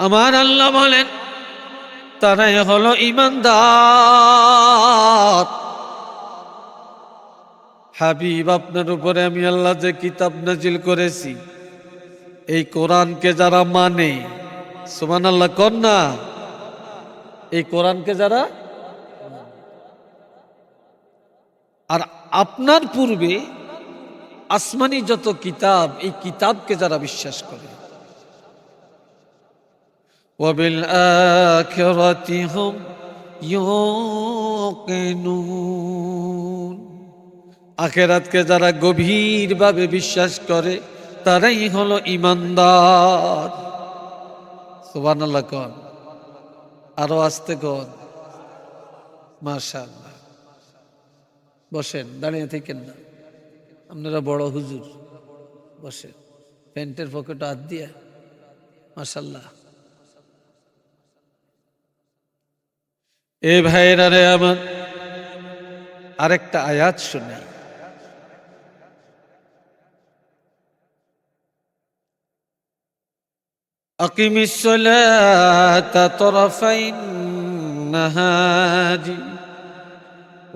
আমার আল্লাহ বলেন তারাই হলো ঈমানদার। হাবিব, আপনার উপরে আমি আল্লাহ যে কিতাব নাজিল করেছি, এই কোরআনকে যারা মানে, সুবহানাল্লাহ কর না, এই কোরআনকে যারা, আর আপনার পূর্বে আসমানি যত কিতাব, এই কিতাবকে যারা বিশ্বাস করে, ওয়াবিল আখিরাতি হুম ইউকিনুন, আখিরাতকে যারা গভীরভাবে বিশ্বাস করে তারাই হলো ঈমানদার। সুবহানাল্লাহ কোন, আরো আস্তে কোন। মাশাআল্লাহ। বসেন, দাঁড়িয়ে থাকেন না, আপনারা বড় হুজুর, বসেন। প্যান্টের পকেটে হাত দিয়ে, মাশাআল্লাহ। এ ভাইরা রে আমার, আরেকটা আয়াত শুনাই। আকিমিস সালাতা তরফাইন নাহারি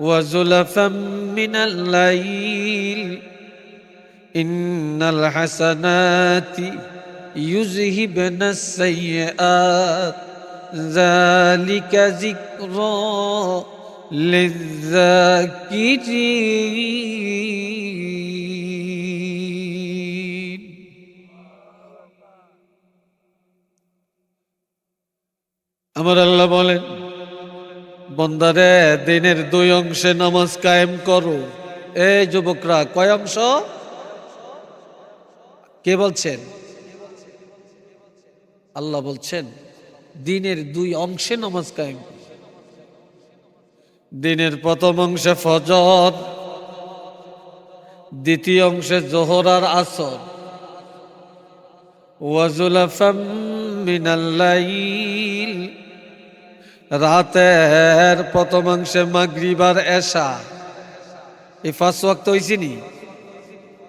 ওয়া যুলফাম মিনাল লাইল ইন্নাল হাসানাতি ইউযহিবনাস সাইয়্যাত যালিকা যিকরা লিযযাকিরিন। আমার আল্লাহ বলেন, বন্দারে দিনের দুই অংশে নামাজ কায়েম করো। এই যুবকরা, কয় অংশ? কে বলছেন? আল্লাহ বলছেন দিনের দুই অংশে নামাজ কায়েম করো। দিনের প্রথম অংশে ফজর, দ্বিতীয় অংশে যোহর আর আসর। ওয়া যুলফাম মিনাল লাইল, রাতের প্রথম অংশে মাগরিব আর এশা। এই 5 ওয়াক্ত হইছিনি?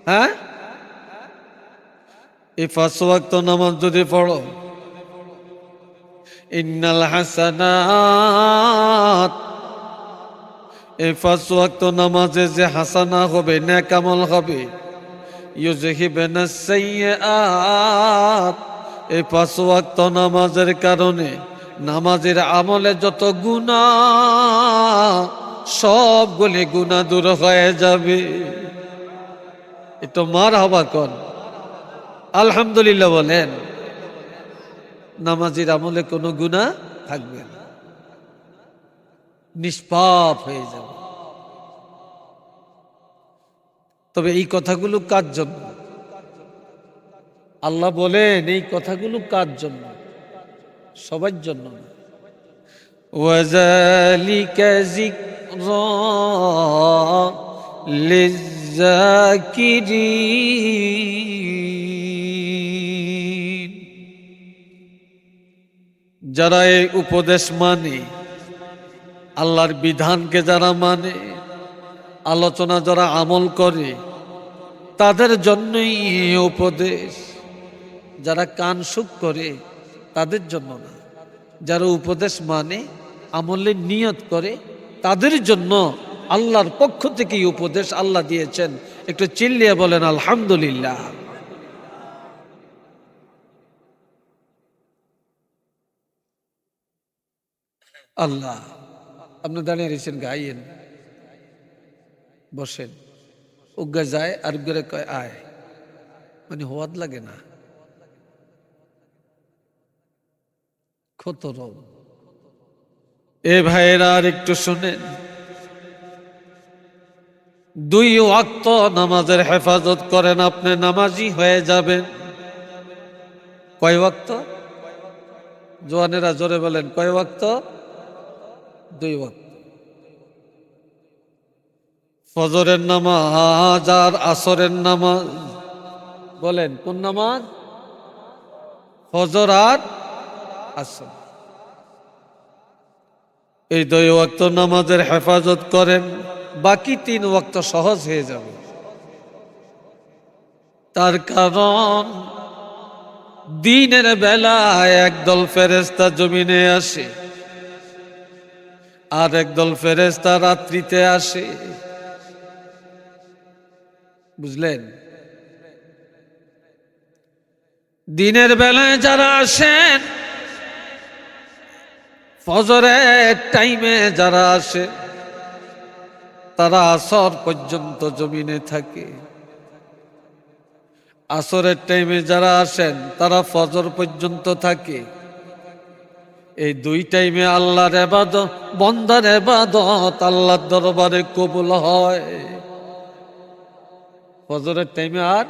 হ্যাঁ, এই 5 ওয়াক্ত নামাজ যদি পড়ো, ইন্নাল হাসানাত, এই 5 ওয়াক্ত নামাজে যে হাসানা হবে, নেক আমল হবে, ইউযহিবনাস সাইয়্যাত, এই 5 ওয়াক্ত নামাজের কারণে নামাজের আমলে যত গুনাহ, সবগুলি গুনাহ দূর হয়ে যাবে। একটু মারহাবা কর, আলহামদুলিল্লাহ বলেন। নামাজের আমলে কোনো গুনাহ থাকবে না, নিষ্পাপ হয়ে যাবে। তবে এই কথাগুলো কার জন্য? আল্লাহ বলেন এই কথাগুলো কার জন্য? সবার জন্য না। ওয়াযালিকা যিকরা লিযযাকিরিন, যারা এই উপদেশ মানে, আল্লাহর বিধানকে যারা মানে, আলোচনা যারা আমল করে, তাদের জন্যই এই উপদেশ। যারা কান সুখ করে তাদের জন্য না, যারা উপদেশ মানে আমলের নিয়ত করে তাদের জন্য আল্লাহর পক্ষ থেকে এই উপদেশ আল্লাহ দিয়েছেন। একটু চিল্লিয়ে বলেন আলহামদুলিল্লাহ। আল্লাহ, আপনি দাঁড়িয়ে রয়েছেন, গাইয়েন, বসেন। উগ্গা যায় আর উগ্গরে কয় আয়, মানে হওয়াদ লাগে না, কত রব। এ ভাইয়েরা আর একটু শুনেন, 2 ওয়াক্ত নামাজের হেফাজত করেন, আপনি নামাজি হয়ে যাবেন। কয় ওয়াক্ত? জওয়ানেরা জোরে বলেন, কয় ওয়াক্ত? 2 ওয়াক্ত। ফজরের নামাজ আর আসরের নামাজ, বলেন কোন নামাজ? ফজর আর আসর। এই 2 ওয়াক্ত নামাজের হেফাজত করেন, বাকি 3 ওয়াক্ত সহজ হয়ে যাবে। তার কারণ দিনের বেলায় একদল ফেরেশতা জমিনে আসে, আর একদল ফেরেশতা রাত্রিতে আসে। বুঝলেন? দিনের বেলায় যারা আসেন, ফজরের টাইমে যারা আসে, তারা আসর পর্যন্ত জমিনে থাকে। আসরের টাইমে যারা আসেন তারা ফজর পর্যন্ত থাকে। এই দুই টাইমে আল্লাহর ইবাদত, বান্দার ইবাদত আল্লাহর দরবারে কবুল হয়। ফজরের টাইমে আর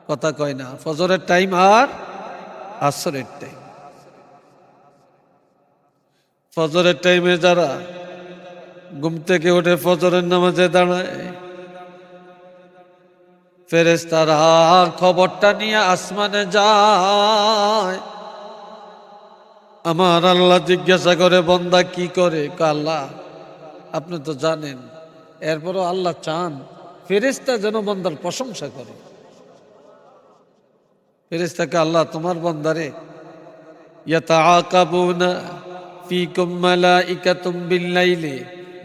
কথা কয় না, ফজরের টাইম আর আসরের টাইম। ফজরের টাইমে যারা ঘুম থেকে উঠে ফজরের নামাজে দাঁড়ায়, ফেরেশতারা খবরটা নিয়ে আসমানে যায়। আমার আল্লাহ জিজ্ঞাসা করে, বান্দা কি করে? আল্লাহ আপনি তো জানেন। এরপরও আল্লাহ চান ফেরেশতা যেন বান্দার প্রশংসা করে। ফেরেশতাকে আল্লাহ তোমার বান্দারে ইয়াতাআকাবুনা ফীকুম মালাইকাতুম বিল-লাইলি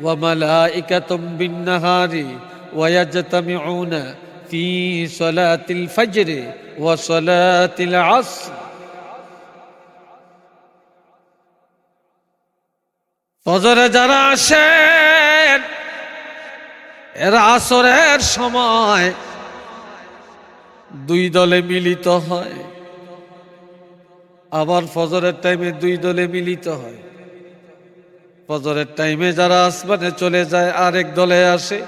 ওয়া মালাইকাতুম বিন-নাহারি ওয়া ইয়াজতামিউনা ফি সালাতিল ফজরি ওয়া সালাতিল আসর। ফজরে যারা আসেন এরা আসরের সময় দুই দলে মিলিত হয়, আবার ফজরের টাইমে দুই দলে মিলিত হয়। ফজরের টাইমে যারা আসমানে চলে যায়, আরেক দলে আসে।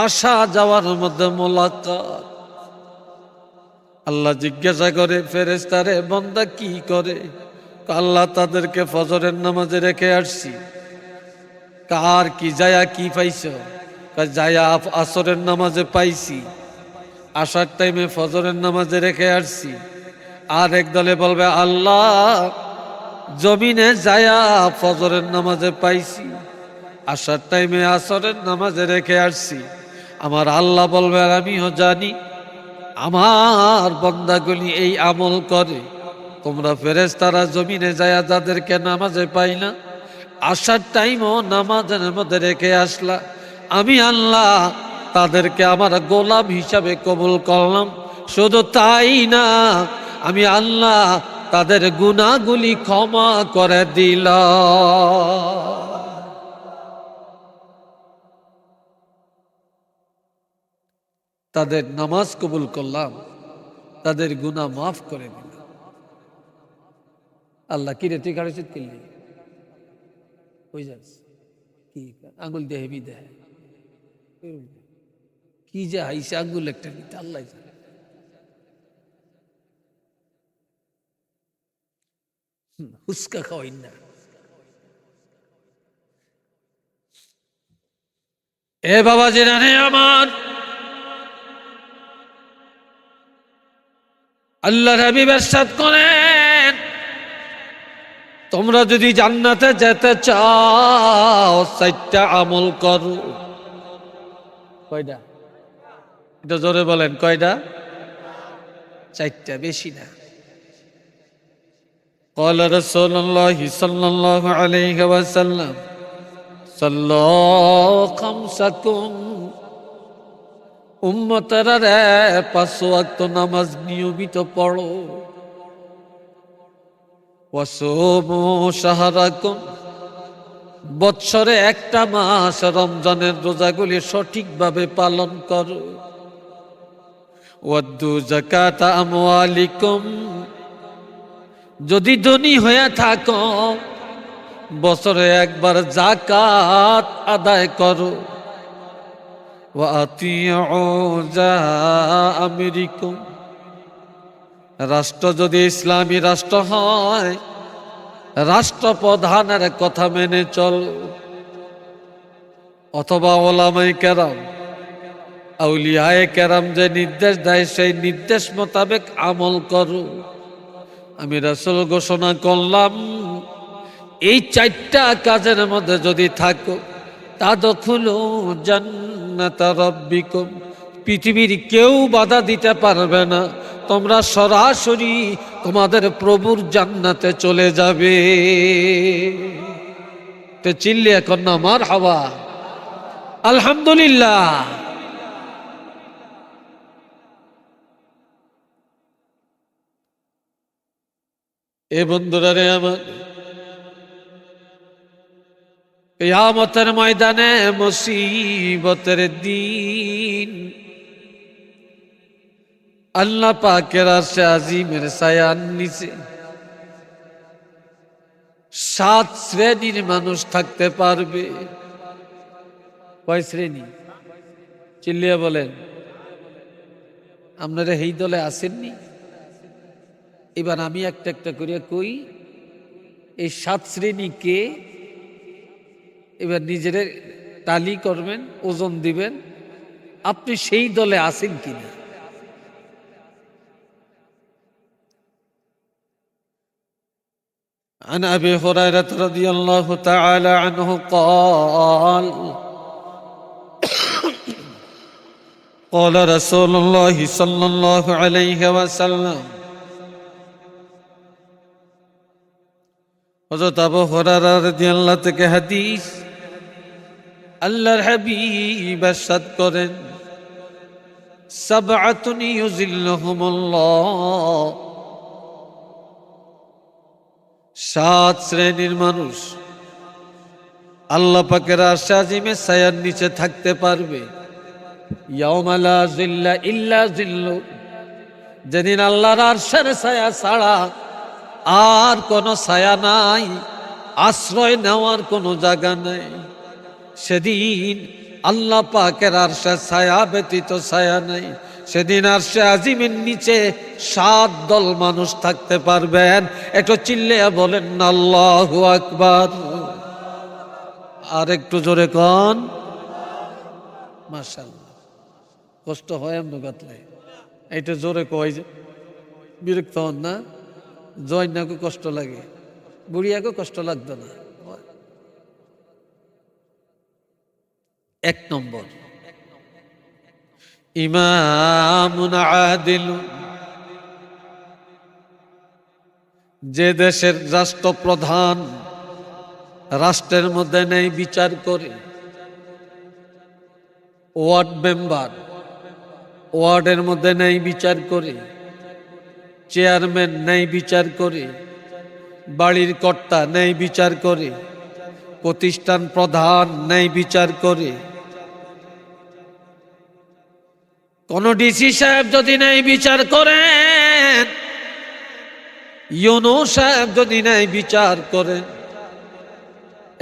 আসা যাওয়ার মধ্যে মোলাকাত। আল্লাহ জিজ্ঞাসা করে ফেরেশতারে, বান্দা কি করে? আল্লাহ তাদেরকে ফজরের নামাজে রেখে আসছি। কার কি যায়া কি পাইছ? যায়া আসরের নামাজে পাইছি, আসার টাইমে ফজরের নামাজে রেখে আসছি। আর এক দলে বলবে, আল্লাহ জমিনে যায়া ফজরের নামাজে পাইছি, আসার টাইমে আসরের নামাজে রেখে আসছি। আমার আল্লাহ বলবে, আর আমিও জানি আমার বান্দাগুলি এই আমল করে। তোমরা ফেরেশতারা জমিনে যায়া যাদেরকে নামাজে পাই না, আসার টাইমও নামাজের মধ্যে রেখে আসলা, আমি আল্লাহ তাদেরকে আমার গোলাম হিসাবে কবুল করলাম। শুধু তাই না, আমি আল্লাহ তাদের গুনাহগুলি ক্ষমা করে দিলাম। তাদের নামাজ কবুল করলাম, তাদের গুনাহ মাফ করে দিলাম। আল্লাহ কি রে তুই কাড়েছিস কিনলি হয়ে যাস কি আঙ্গুল দেহে বি দেহে কি যে হাইছে আঙ্গুল একটা নিতে আল্লাহ জানে। হুস্কা খাওয়াই না। এ বাবা জেনে আমার আল্লাহ হাবিব ইরশাদ করেন, তোমরা যদি জান্নাতে যেতে চাও 4টা আমল করো। কয়টা? এটা জোরে বলেন, কয়টা? 4টা, বেশি না। قال رسول الله صلى الله عليه وسلم صلوا خمسكم উম্মতেরা রে 5 ওয়াক্ত নামাজ নিয়মিত পড়ো। ওয়াসুমু শাহরাকুম, বৎসরে একটা মাস রমজানের রোজাগুলি সঠিকভাবে পালন করো। ওয়াদ্দু যাকাতা আমওয়ালিকুম, যদি ধনী হয়ে থাকো বছরে একবার যাকাত আদায় করো। ওয়া আতিউ জামিরিকুম, রাষ্ট্র যদি ইসলামী রাষ্ট্র হয় রাষ্ট্রপ্রধানের কথা মেনে চল, অথবা ওলামায়ে কেরাম আউলিয়ায়ে কেরাম যে নির্দেশ দেয় সেই নির্দেশ মোতাবেক আমল করো। আমি রাসূল ঘোষণা করলাম, এই 4টা কাজের মধ্যে যদি থাকো তাদখুলু জান্নাতা রাব্বিকুম, পৃথিবীর কেউ বাধা দিতে পারবে না তোমরা সরাসরি তোমাদের প্রভুর জান্নাতে চলে যাবে। তো চিল্লি এখন না মারহাবা, আলহামদুলিল্লাহ। এ বন্ধুরা রে আমার, কিয়ামতের ময়দানে মুসিবতের দিন আল্লাহ পাকের আরশে আজিমের ছায়ার নিচে 7 শ্রেণীর মানুষ থাকতে পারবে। কয় শ্রেণী? চিল্লিয়া বলেন। আপনারা এই দলে আসেননি? এবার আমি একটা একটা করিয়া কই, এই 7 শ্রেণী কে? এবার নিজের তালি করবেন, ওজন দিবেন, আপনি সেই দলে আছেন কিনা। عن أبي هريرة رضي الله تعالى عنه قال قال رسول الله صلى الله عليه وسلم হযরত আবু হুরায়রা রাদিয়াল্লাহু থেকে হাদিস, আল্লাহর হাবিব ইরশাদ করেন, সাবআতুন ইউযিল্লুহুমুল্লাহ, 7 শ্রেণীর মানুষ আল্লাহ পাকের আরশে আজিমের ছায়ার নিচে থাকতে পারবে। ইয়াউমা লা যিল্লা ইল্লা যিল্লু, যেদিন আল্লাহর আরশের ছায়া ছাড়া আর কোনো ছায়া নাই, আশ্রয় নেওয়ার কোনো জায়গা নাই। সেদিন আল্লাহ পাকের আরশের ছায়া ব্যতীত ছায়া নাই। সেদিন আরশে আজিমের নিচে 7 দল মানুষ থাকতে পারবেন। একটু চিল্লিয়া বলেন না আল্লাহু আকবার। আর একটু জোরে কন মাশাআল্লাহ। কষ্ট হয় এমন গাতলে, এইটা জোরে কয় যে বিরক্ত হন না। জয়নাকে কষ্ট লাগে, বুড়িয়াকে কষ্ট লাগতো না। 1 নম্বর, ইমামুন আদিল, যে দেশের রাষ্ট্রপ্রধান রাষ্ট্রের মধ্যে ন্যায় বিচার করে। ওয়ার্ড মেম্বার ওয়ার্ডের মধ্যে ন্যায় বিচার করে, চেয়ারম্যান ন্যায় বিচার করে, বাড়ির কর্তা ন্যায় বিচার করে, প্রতিষ্ঠান প্রধান ন্যায় বিচার করে। কোন ডিসি সাহেব যদি ন্যায় বিচার করেন, ইউনো সাহেব যদি ন্যায় বিচার করেন,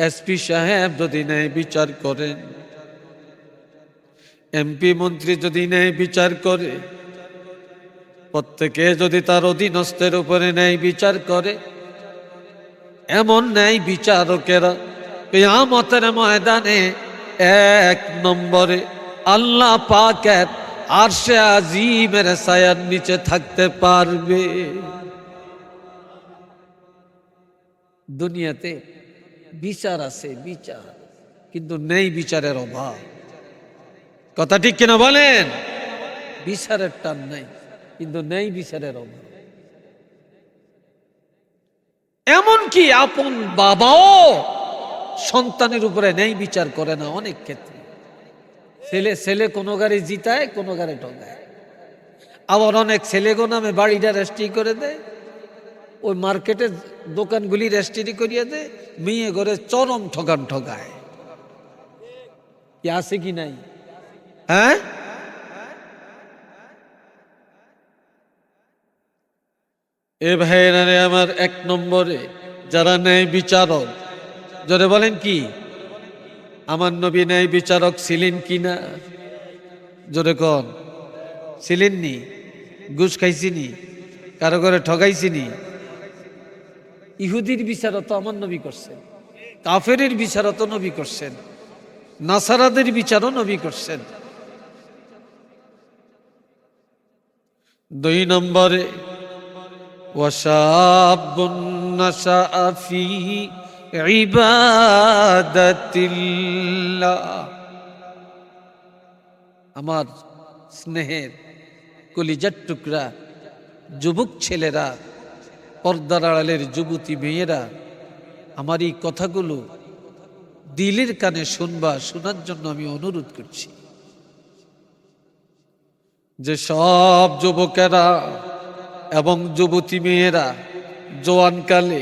এসপি সাহেব যদি ন্যায় বিচার করেন, এমপি মন্ত্রী যদি ন্যায় বিচার করে, প্রত্যেকে যদি তার অধীনস্থের উপরে ন্যায় বিচার করে, এমন ন্যায় বিচারকেরা কিয়ামতের ময়দানে 1 নম্বরে আল্লাহ পাকের আরশে আজিমের ছায়ার নিচে থাকতে পারবে। দুনিয়াতে বিচার আছে, বিচার, কিন্তু ন্যায় বিচারের অভাব। কথা ঠিক কিনা বলেন? বিচারের টান নাই, কিন্তু ন্যায় বিচারের অভাব। এমনকি আপন বাবাও সন্তানের উপরে ন্যায় বিচার করে না। অনেক ক্ষেত্রে ছেলে কোনো গাড়ি জিতায়, কোনো গাড়ি ঠকায়। আবার অনেক ছেলেগো নামে বাড়িটা রেজিস্ট্রি করে দেয়, ওই মার্কেটের দোকানগুলি রেজিস্ট্রি করিয়ে দেয়, মেয়ে ঘরে চরম ঠকায়। কি আছে কি নাই? হ্যাঁ, এ ভাইরা রে আমার, 1 নম্বরে যারা ন্যায় বিচারক, জোরে বলেন কি? আমার নবী ন্যায় বিচারক ছিলেন কিনা? জোরে কন, ছিলেননি? ঘুষ খাইছিনি? কারো ঘরে ঠকাইছিনি? ইহুদির বিচারও তো আমার নবী করছেন, কাফেরের বিচারও তো নবী করছেন, নাসারাদের বিচারও নবী করছেন। 2 নম্বরে ওয়াশাবুন নাশাআ ফি ইবাদাতিল্লাহ, আমার স্নেহের কলিজার টুকরা যুবক ছেলেরা, পর্দার আড়ালের যুবতী মেয়েরা, আমার এই কথাগুলো দিলের কানে শুনবা, শোনার জন্য আমি অনুরোধ করছি। যে সব যুবকেরা এবং যুবতী মেয়েরা জওয়ানকালে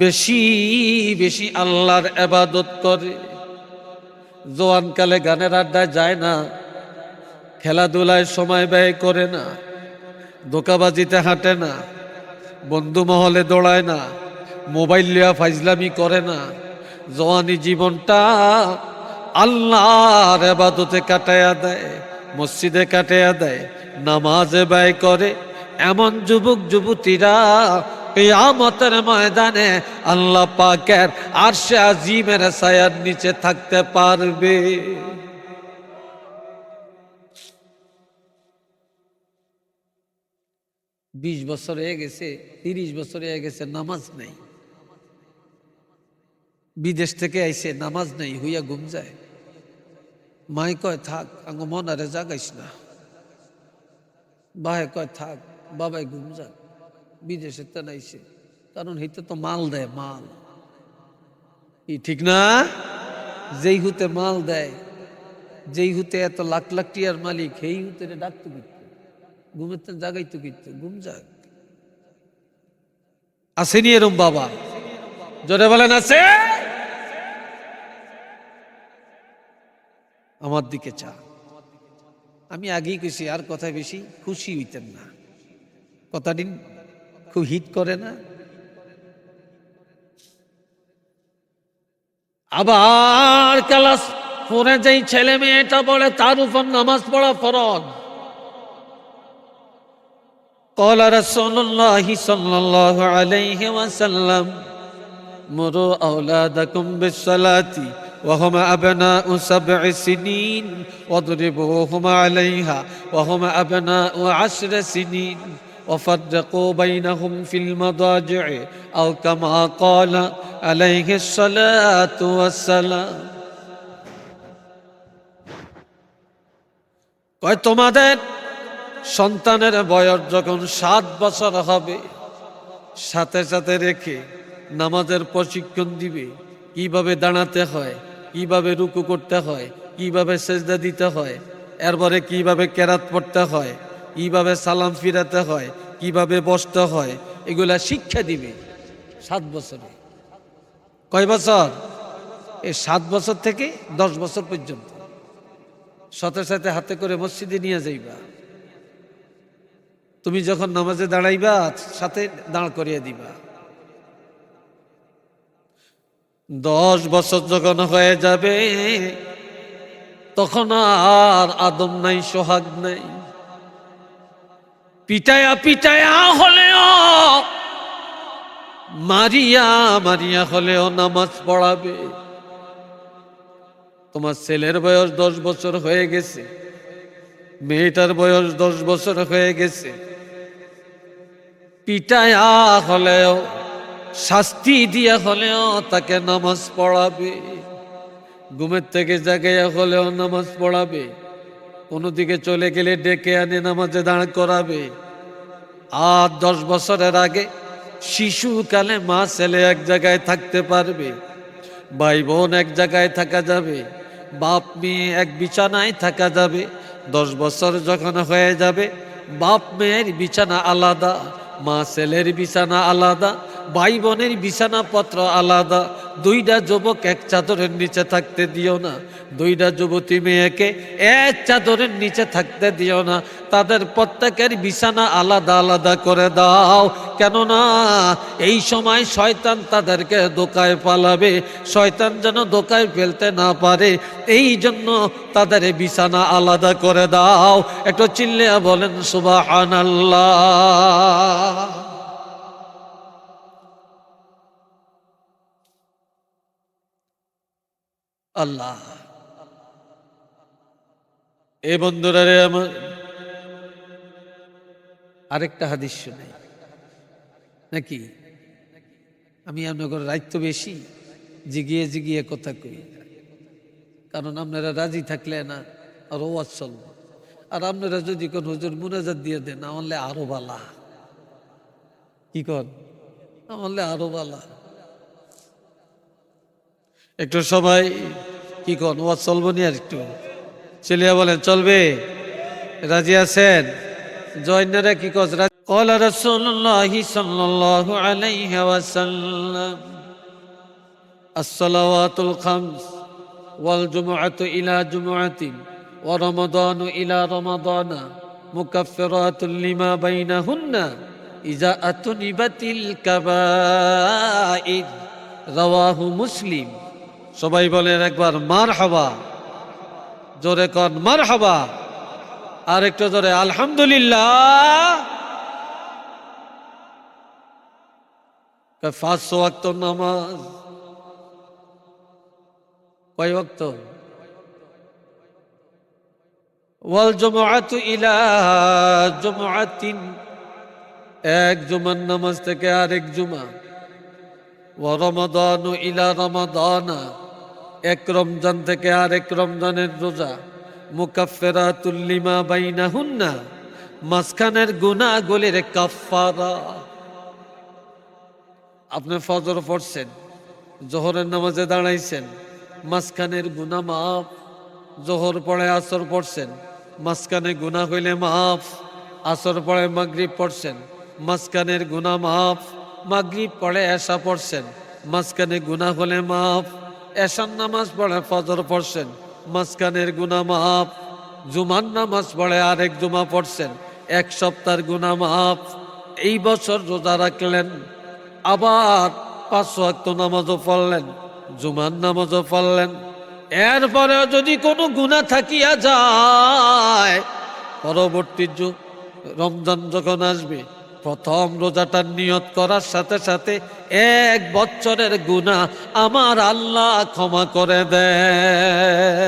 বেশি বেশি আল্লাহর ইবাদত করে, জওয়ানকালে গানের আড্ডায় যায় না, খেলাধুলায় সময় ব্যয় করে না, ধোঁকাবাজিতে হাঁটে না, বন্ধু মহলে দৌড়ায় না, মোবাইল লিয়া ফাইজলামি করে না, জওয়ানি জীবনটা আল্লাহর ইবাদতে কাটায়া দেয়, মসজিদে কাটায়া দেয়, নামাজে ব্যয় করে, এমন যুবক যুবতীরা কিয়ামতের ময়দানে আল্লাহ পাকের আরশে আজিমের ছায়ার নিচে থাকতে পারবে। 20 বছর হয়ে গেছে, 30 বছর হয়ে গেছে, নামাজ নেই, বিদেশ থেকে আইছে, নামাজ নেই, হইয়া ঘুম যায়। মাই কয় থাক, আঙ্গ মনারে জাগাইস না। বাহে কয় থাক, বাবাই ঘুম যাক, বিদেশে তো নাইছে, কারণ হইতে তো মাল দেয়, মাল ঠিক না? যেই হুতে মাল দেয়, যেই হুতে এত লাখ লাখ টিয়ার মালিক, সেই হুতে ডাকতো কিন্তু, ঘুমের তো জাগাইতো কিন্তু, ঘুম যাক। আসেনি এরম বাবা? জোরে বলেন আছে? আমার দিকে চা। আমি আগেই কইছি, আর কথায় বেশি খুশি হইতেন না, কথাটি খুব হিট করে না? আবার ক্লাস 4 যেই ছেলে মেয়েটা বলে তার উপর নামাজ পড়া ফরজ। قال رسول الله صلى الله عليه وسلم مروا أولادكم بالصلاة وهم أبناء 7 سنين واضربوهم عليها وهم أبناء 10 سنين وفرقوا بينهم في المضاجع أو كما قال عليه الصلاة والسلام। কয় তোমাদের সন্তানের বয়স যখন 7 বছর হবে, সাথে সাথে রেখে নামাজের প্রশিক্ষণ দিবে, কিভাবে দাঁড়াতে হয়, কিভাবে রুকু করতে হয়, কিভাবে সেজদা দিতে হয়, এরপরে কিভাবে কেরাত পড়তে হয়, কিভাবে সালাম ফিরাতে হয়, কিভাবে বসতে হয়, এগুলা শিক্ষা দিবে 7 বছরে। কয় বছর? এই 7 বছর থেকে 10 বছর পর্যন্ত। সাথে সাথে হাতে করে মসজিদে নিয়ে যাইবা, তুমি যখন নামাজে দাঁড়াইবা সাথে দাঁড় করিয়ে দিবা। 10 বছর যখন হয়ে যাবে, তখন আর আদম নাই, সোহাগ নাই, পিটায়া পিটায়া হলেও, মারিয়া মারিয়া হলেও নামাজ পড়াবে। তোমার ছেলের বয়স 10 বছর হয়ে গেছে, মেয়েটার বয়স 10 বছর হয়ে গেছে, পিটায়া হলেও, শাস্তি দিয়া হলেও তাকে নামাজ পড়াবে, ঘুমের থেকে জাগাইয়া হলেও নামাজ পড়াবে, কোনো দিকে চলে গেলে ডেকে আনে নামাজে দাঁড় করাবে। আর 10 বছরের আগে শিশুকালে মা ছেলে এক জায়গায় থাকতে পারবে, ভাই বোন এক জায়গায় থাকা যাবে, বাপ মেয়ে এক বিছানায় থাকা যাবে। 10 বছর যখন হয়ে যাবে, বাপ মেয়ের বিছানা আলাদা, মা ছেলের বিছানা আলাদা, ভাই বোনের বিছানাপত্র আলাদা। 2টা যুবক এক চাদরের নিচে থাকতে দিও না, 2টা যুবতী মেয়েকে এক চাদরের নিচে থাকতে দিও না, তাদের প্রত্যেকের বিছানা আলাদা আলাদা করে দাও। কেননা এই সময় শয়তান তাদেরকে ধোঁকায় পালাবে, শয়তান যেন ধোঁকায় ফেলতে না পারে, এই জন্য তাদের বিছানা আলাদা করে দাও। একটু চিল্লিয়া বলেন সুবহানাল্লাহ। আল্লাহ। এ বন্ধুরা রে আমার, আরেকটা হাদিস শুনে নাকি, আমি আপনাদের রাইত বেশি জিগিয়ে জিগিয়ে কথা কই, কারণ আপনারা রাজি থাকলে না আর ওয়াজ চলবে, আর আপনারা যদি কোন হুজুর মুনাজাত দিয়ে দেন, না হলে আরো বালা। কি কর আমলে আরো ভালো। একটু সবাই কি কর ওয়াজ চলবো নি আর একটু চলিয়া বলেন চলবে, রাজি আছেন? জয়নারা কি কর? قال رسول الله صلى الله عليه وسلم الصلوات الخمس والجمعة إلى جمعة ورمضان إلى رمضان مكفرات لما بينهن إذا أتنبت الكبائر رواه مسلم। সবাই বলেন একবার মারহাবা, জোরে কন মারহাবা, আর একটু জোরে আলহামদুলিল্লাহ। 5 ওয়াক্ত নামাজ, কয় ওয়াক্ত? ওয়াল জুমআতু ইলা জুমআতিন, এক জুমার নামাজ থেকে আরেক জুমা। ওয়া রমাদানু ইলা রমাদানা, এক রমজান থেকে আরেক রমজানের রোজা। মুকাফফিরাতুল লিমা বাইনাহুন্না, মাঝখানের গুনাহগুলির কাফফারা। আপনি ফজর পড়ছেন, জোহরের নামাজে দাঁড়াইছেন, মাঝখানের গুনাহ মাফ। জোহর পড়ে আসর পড়ছেন, মাঝখানে গুনাহ হইলে মাফ। আসর পড়ে মাগরিব পড়ছেন, মাঝখানের গুনাহ মাফ। মাগরিব পড়ে এশা পড়ছেন, মাঝখানে গুনাহ হলে মাফ। এশার নামাজ পড়ে ফজর পড়ছেন, মাঝখানের গুনাহ মাফ। জুমার নামাজ পড়ে আরেক জুমা পড়ছেন, এক সপ্তাহের গুনাহ মাফ। এই বছর রোজা রাখলেন, আবার 5 ওয়াক্ত নামাজও পড়লেন, জুমার নামাজও পড়লেন। এরপরেও যদি কোনো গুনাহ থাকিয়া যায়, পরবর্তী রমজান যখন আসবে, প্রথম রোজাটার নিয়ত করার সাথে সাথে 1 বছরের গুনাহ আমার আল্লাহ ক্ষমা করে দেয়।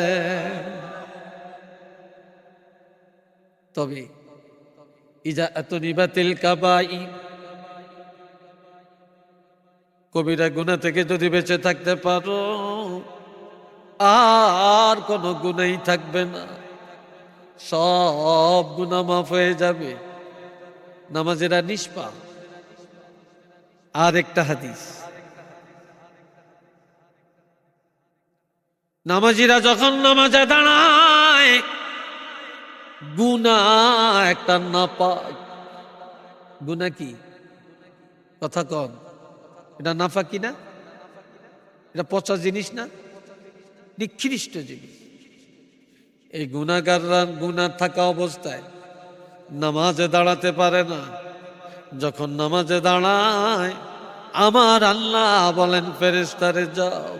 তবে ইজা আতুনিবাতিল কাবাইর, কবিরা গুনাহ থেকে যদি বেঁচে থাকতে পারো, আর কোনো গুনাহই থাকবে না, সব গুনাহ মাফ হয়ে যাবে, নামাজেরা নিষ্পাপ। আর একটা হাদিস, নামাজিরা যখন নামাজে দাঁড়ায়, গুনাহ একটা নাপাক। গুনাহ কি? কথা কন, এটা নাফাক কি না? এটা পচা জিনিস না, নিকৃষ্ট জিনিস। এই গুনাহগাররা গুনাহ থাকা অবস্থায় নামাজে দাঁড়াতে পারে না। যখন নামাজে দাঁড়ায়, আমার আল্লাহ বলেন ফেরেশতারে যাও,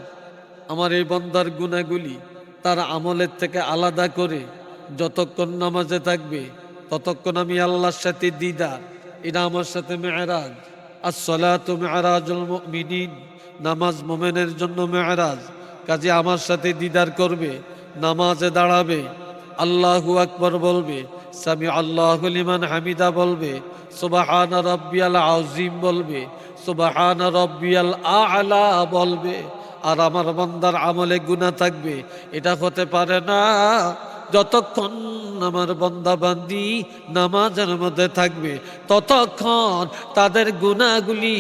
আমার এই বান্দার গুনাহগুলি তার আমলের থেকে আলাদা করে যতক্ষণ নামাজে থাকবে ততক্ষণ আমি আল্লাহর সাথে দিদার। এটা আমার সাথে মেরাজ। আসসালাতু মেরাজুল মুমিনিন, নামাজ মুমিনের জন্য মেরাজ। কাজে আমার সাথে দিদার করবে, নামাজে দাঁড়াবে, আল্লাহু আকবার বলবে, সামি আল্লাহু লিমান হামিদা বলবে, সুবহানা রাব্বিয়াল আযীম বলবে, সুবহানা রাব্বিয়াল আ'লা বলবে। আর আমার বান্দার আমলে গুনাহ থাকবে, এটা হতে পারে না যতক্ষণ আমার বান্দা বান্দি নামাজের মধ্যে থাকবে, ততক্ষণ তাদের গুনাহগুলি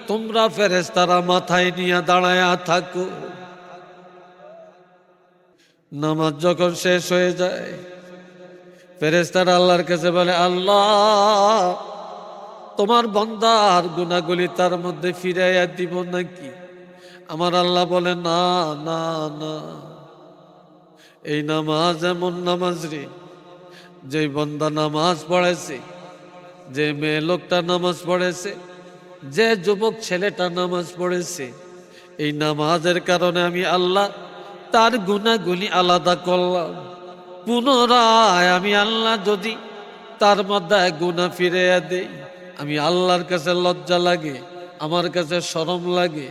তোমরা ফেরেশতারা মাথায় নিয়ে দাঁড়ায়া থাকো। নামাজ যখন শেষ হয়ে যায়, ফেরেশতারা আল্লাহর কাছে বলে, আল্লাহ তোমার বান্দার গুনাহগুলি তার মধ্যে ফিরাইয়া দিব নাকি? আমার আল্লাহ বলে, না না না, এই নামাজ এমন নামাজ রে, যে বান্দা নামাজ পড়েছে, যে মেয়ে লোকটা নামাজ পড়েছে, যে যুবক ছেলেটা নামাজ পড়েছে, এই নামাজের কারণে আমি আল্লাহ তার গুনাহগুলি আলাদা করলাম। পুনরায় আমি আল্লাহ যদি তার মধ্যে গুনাহ ফিরিয়ে দেই, আমি আল্লাহর কাছে লজ্জা লাগে, আমার কাছে শরম লাগে।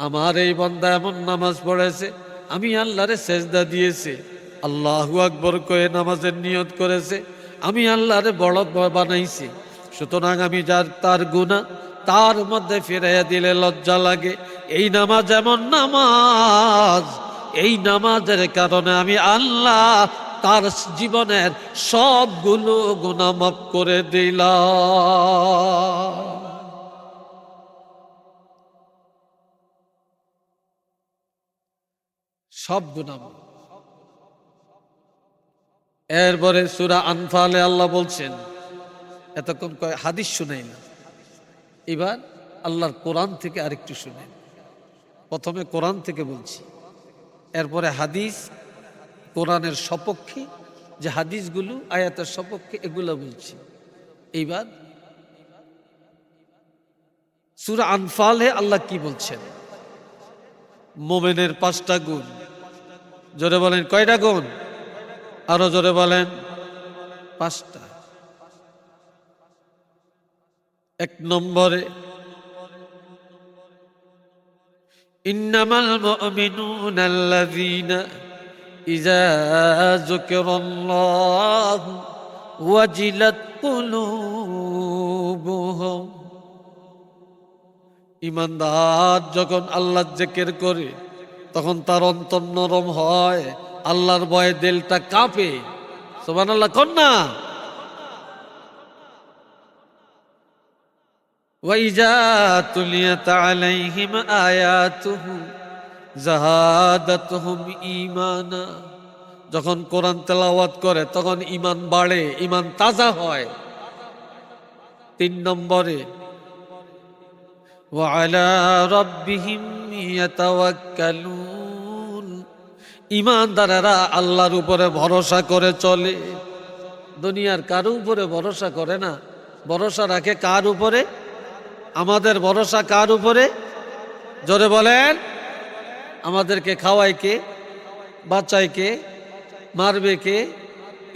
আমার এই বান্দা এমন নামাজ পড়েছে, আমি আল্লাহরে সেজদা দিয়েছে, আল্লাহু আকবার কয়ে নামাজের নিয়ত করেছে, আমি আল্লাহরে বড় বানাইছি। সুতরাং আমি যার তার গুনাহ তার মধ্যে ফিরাইয়া দিলে লজ্জা লাগে। এই নামাজ এমন নামাজ, এই নামাজের কারণে আমি আল্লাহ তার জীবনের সবগুলো গুনাহ মাফ করে দিলাম। 1 10 ওয়াক্ত সব গুনাহ। এরপরে সূরা আনফালে আল্লাহ বলছেন, এতক্ষণ কয় হাদিস শুনাইলাম, এবার আল্লাহর কোরআন থেকে আরেকটু শুনেন। প্রথমে কোরআন থেকে বলছি, এরপরে হাদিস, কোরআনের সপক্ষে যে হাদিসগুলো আয়াতের সপক্ষে এগুলো বলছি। এইবার সূরা আনফালে আল্লাহ কি বলছেন? মোমেনের 5টা গুণ। জোরে বলেন কয়টা গুণ? আরো জোরে বলেন। 5টা। 1 নম্বরে, ইন্নামাল মুমিনুনা আল্লাযীনা ইযা যুকিরাল্লাহু ওয়াজিলাত কুলুবুহুম। ঈমানদার যখন আল্লাহর জিকির করে তখন তার অন্তর নরম হয়, আল্লাহর ভয়ে দিলটা কাঁপে। সুবহানাল্লাহ কোন না? ওয়াইজা তুলিয়াত আলাইহিম আয়াতুহু যাহাদাতুহুম ঈমানা। যখন কোরআন তেলাওয়াত করে তখন ঈমান বাড়ে, ঈমান তাজা হয়। 3 নম্বরে, ওয়া আলা রাব্বিহিম ইয়াতাওয়াক্কালুন। ঈমানদারেরা আল্লাহর উপরে ভরসা করে চলে। দুনিয়ার কারো উপরে ভরসা করে না, ভরসা রাখে কার উপরে? আমাদের ভরসা কার উপরে? জোরে বলেন। আমাদেরকে খাওয়ায় কে? বাঁচায় কে? মারবে কে?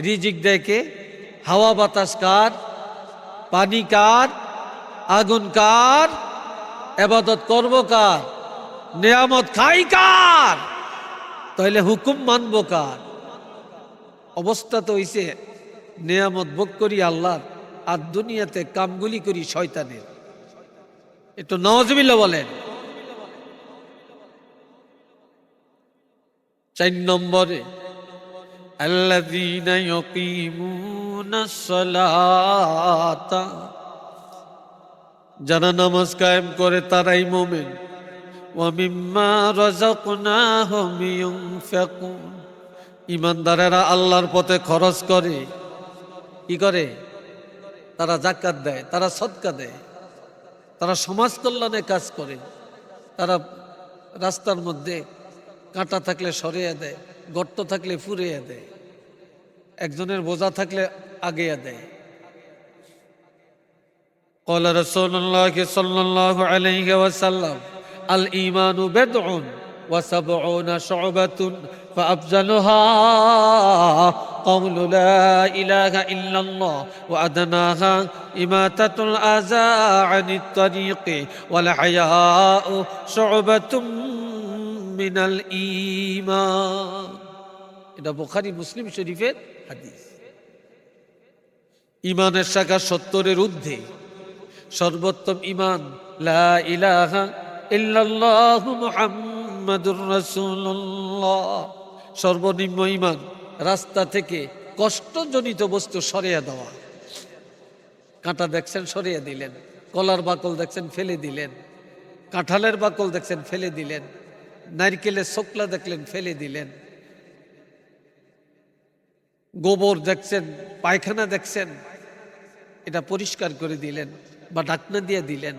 রিজিক দেয় কে? হাওয়া বাতাস কার? পানি কার? আগুন কার? ইবাদত করব কার? নিয়ামত খাই কার? তাহলে হুকুম মানব কার? অবস্থা তো হইছে নিয়ামত ভোগ করি আল্লাহর, আর দুনিয়াতে কামগুলি করি শয়তানের। একটু নাউজুবিল্লাহ বলেন। 4 নম্বরে, আল্লাযীনা ইয়াকিমুনাস সালাতা। যারা নামাজ কায়েম করে তারাই মুমিন। ওয়া মিম্মা রাযাকনাহুম ইউনফিকুন। ঈমানদারেরা আল্লাহর পথে খরচ করে। কি করে? তারা যাকাত দেয়, তারা সদকা দেয়, তারা সমাজ কল্যাণে কাজ করে, তারা রাস্তার মধ্যে কাঁটা থাকলে সরিয়ে দেয়, গর্ত থাকলে ফুরিয়ে দেয়, একজনের বোঝা থাকলে আগিয়ে দেয়। قال رسول الله صلى الله عليه وسلم الإيمان بضع وسبعون شعبة فأفضلها قول لا إله إلا الله وأدناها إماتة الأذى عن الطريق والحياء شعبة من الإيمان. এটা বুখারী মুসলিম শরীফের হাদিস। ঈমানের শাখা 70-এর ঊর্ধ্বে। সর্বোত্তম ঈমান লা ইলাহা ইল্লাল্লাহু মুহাম্মাদুর রাসূলুল্লাহ। সর্বনিম্ন ঈমান রাস্তা থেকে কষ্টজনিত বস্তু সরিয়ে দেওয়া। কাঁটা দেখছেন সরিয়ে দিলেন, কলার বাকল দেখছেন ফেলে দিলেন, কাঁঠালের বাকল দেখছেন ফেলে দিলেন, নারকেলের ছোকলা দেখলেন ফেলে দিলেন, গোবর দেখছেন, পায়খানা দেখছেন, এটা পরিষ্কার করে দিলেন বা ঢাকনা দিয়ে দিলেন,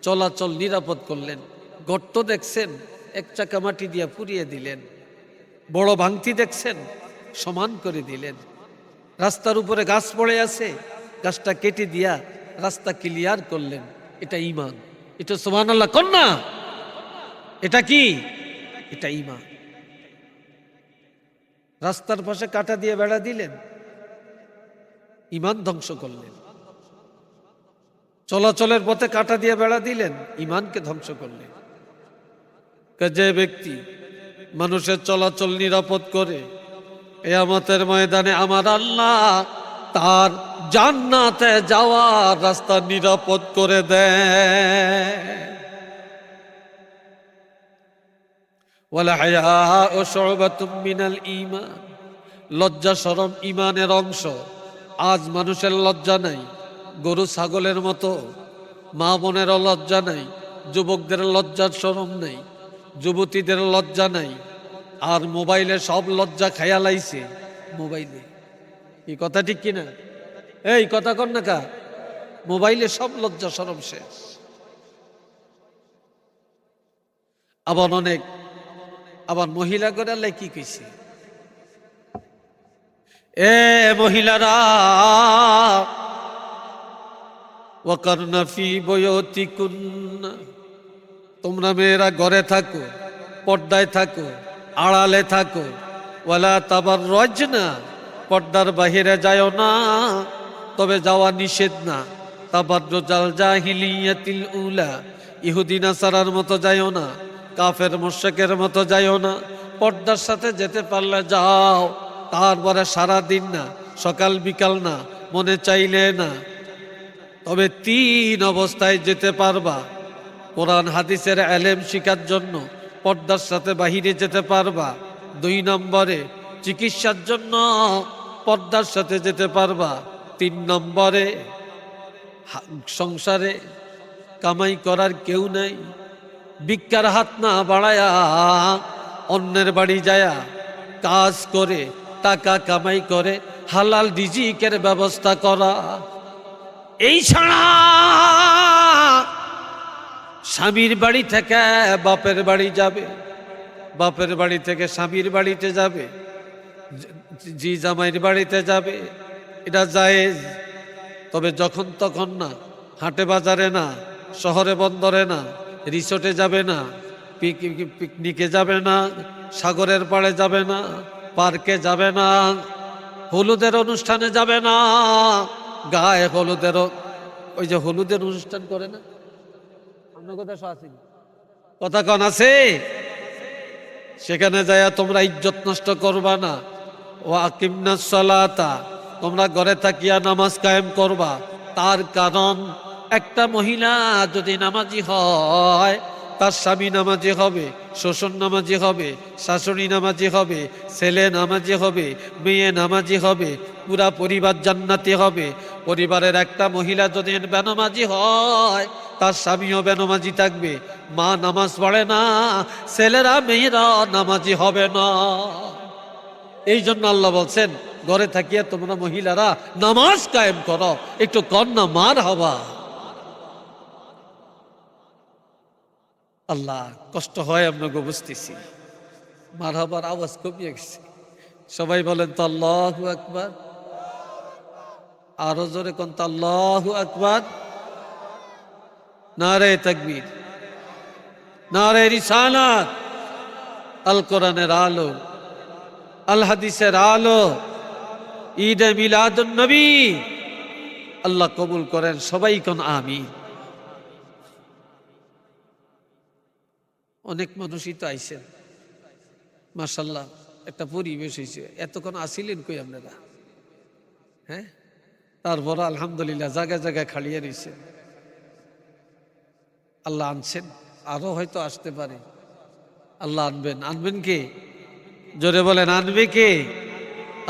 চলাচল নিরাপদ করলেন। গর্ত দেখছেন, 1 চাকা মাটি দিয়ে পুড়িয়ে দিলেন, বড় ভাঙতি দেখছেন, সমান করে দিলেন। রাস্তার উপরে গাছ পড়ে আছে, গাছটা কেটে দিয়া রাস্তা ক্লিয়ার করলেন। এটা ঈমান। এটা সুবহানাল্লাহ কোন না? এটা কি? এটা ঈমান। রাস্তার পাশে কাঁটা দিয়ে বেড়া দিলেন, ঈমান ধ্বংস করলেন। চলাচলের পথে কাঁটা দিয়ে বেড়া দিলেন, ঈমানকে ধ্বংস করলেন। যে ব্যক্তি মানুষের চলাচল নিরাপদ করে, কিয়ামতের ময়দানে আমার আল্লাহ তার জান্নাতে যাওয়ার রাস্তা নিরাপদ করে দেয়। ওয়াল হায়াউ শু'বাতুম মিনাল ঈমান। লজ্জা শরম ঈমানের অংশ। আজ মানুষের লজ্জা নাই, গরু ছাগলের মতো। মা বোনেরও লজ্জা নাই, যুবকদের লজ্জার শরম নাই, যুবতীদের লজ্জা নাই, আর মোবাইলে সব লজ্জা খায়া লাইছে মোবাইলে। এই কথা ঠিক কিনা? এই কথা কর না কা? মোবাইলে সব লজ্জা শরম শেষ। আবার মহিলা করে আল্লাহ কি কইছে, এ মহিলারা ওয়াকারনা ফি বুয়ুতিকুন্না, তোমরা মেয়েরা ঘরে থাকো, পর্দায় থাকো, আড়ালে থাকো। ওয়ালা তাবাররাজনা, পর্দার বাহিরে যাও না, তবে যাওয়া নিষেধ না। তাবাররুজাল জাহিলিয়াতিল উলা, ইহুদি নাসারার মতো যাইও না, কাফের মুশরিকের মতো যাইও না। পর্দার সাথে যেতে পারলে যাও, তারপরে সারা দিন না, সকাল বিকাল না, মনে চাইলে না। তবে 3 অবস্থায় যেতে পারবা। কোরআন হাদিসের এলেম শিখার জন্য পর্দার সাথে বাহিরে যেতে পারবা। 2 নম্বরে চিকিৎসার জন্য পর্দার সাথে যেতে পারবা। 3 নম্বরে সংসারে কামাই করার কেউ নাই, ভিক্ষার হাত না বাড়ায়া অন্যের বাড়ি যায়া কাজ করে টাকা কামাই করে হালাল রিজিকের ব্যবস্থা করা। এই ছাড়া স্বামীর বাড়ি থেকে বাপের বাড়ি যাবে, বাপের বাড়ি থেকে স্বামীর বাড়িতে যাবে, জি জামাইয়ের বাড়িতে যাবে, এটা জায়েজ। তবে যখন তখন না, হাটে বাজারে না, শহরে বন্দরে না, রিসোর্টে যাবে না, পিকনিকে যাবে না, সাগরের পাড়ে যাবে না, পার্কে যাবে না, হলুদের অনুষ্ঠানে যাবে না। গায়ে হলুদের, ওই যে হলুদের অনুষ্ঠান করে না, অন্য কথা আছে কথা কন আছে, সেখানে যায়া তোমরা ইজ্জত নষ্ট করবা না। ওয়া আকিমনাস সালাতা, তোমরা ঘরে থাকিয়া নামাজ কায়েম করবা। তার কারণ একটা মহিলা যদি নামাজি হয়, তার স্বামী নামাজি হবে, শ্বশুর নামাজি হবে, শাশুড়ি নামাজি হবে, ছেলে নামাজি হবে, মেয়ে নামাজি হবে, পুরা পরিবার জান্নাতি হবে। পরিবারের একটা মহিলা যদি বেনামাজি হয়, তার স্বামীও বেনামাজি থাকবে। মা নামাজ পড়ে না, ছেলেরা মেয়েরা নামাজি হবে না। এই জন্য আল্লাহ বলছেন, ঘরে থাকিয়া তোমরা মহিলারা নামাজ কায়েম করো। একটু কন্যা মার হবা। আল্লাহ কষ্ট হয় আপনাকে বুঝতেছি, মার হবার আওয়াজ কমিয়ে গেছে। সবাই বলেন তো আল্লাহু আকবার, আরো জোরে কোন তো আল্লাহু আকবার। নারে তাকবীর, নারে রিসালাত, আল কোরআনের আলো, আল হাদিসের আলো, ঈদে মিলাদুন নবী আল্লাহ কবুল করেন। সবাই কোন আমিন। অনেক মানুষই তো আইছেন, মাশাআল্লাহ, একটা পরিবেশ হয়েছে। এতক্ষণ আসিলেন কই আপনারা? হ্যাঁ, তারপর আলহামদুলিল্লাহ জায়গায় জায়গায় খালিয়ে রয়েছে। আল্লাহ আনছেন, আরো হয়তো আসতে পারে। আল্লাহ আনবেন। আনবেন কে? জোরে বলেন, আনবে কে?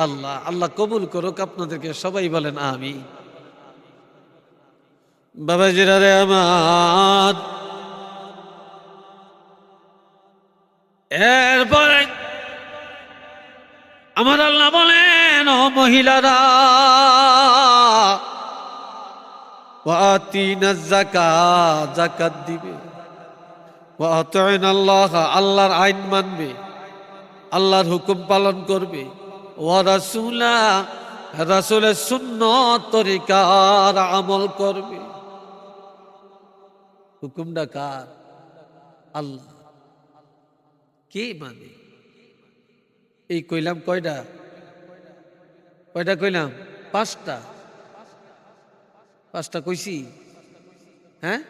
আল্লাহ। আল্লাহ কবুল করুক আপনাদেরকে। সবাই বলেন আমিন। বাবাজিরা রে আমার, এরপরে আমার আল্লাহ বলেন, ও মহিলারা, ওয়াতিনাজ যাকাত, যাকাত দিবে, ওয়াতিনাল্লাহ, আল্লাহর আইন মানবে, আল্লাহর হুকুম পালন করবে, ওয়া রাসূলা, রাসূলের সুন্নত তরিকার আমল করবে। হুকুমটা কার? আল্লাহ। কে মানে? এই কইলাম কয়টা? কয়টা কইলাম? 5টা। 5টা কইছি? হ্যাঁ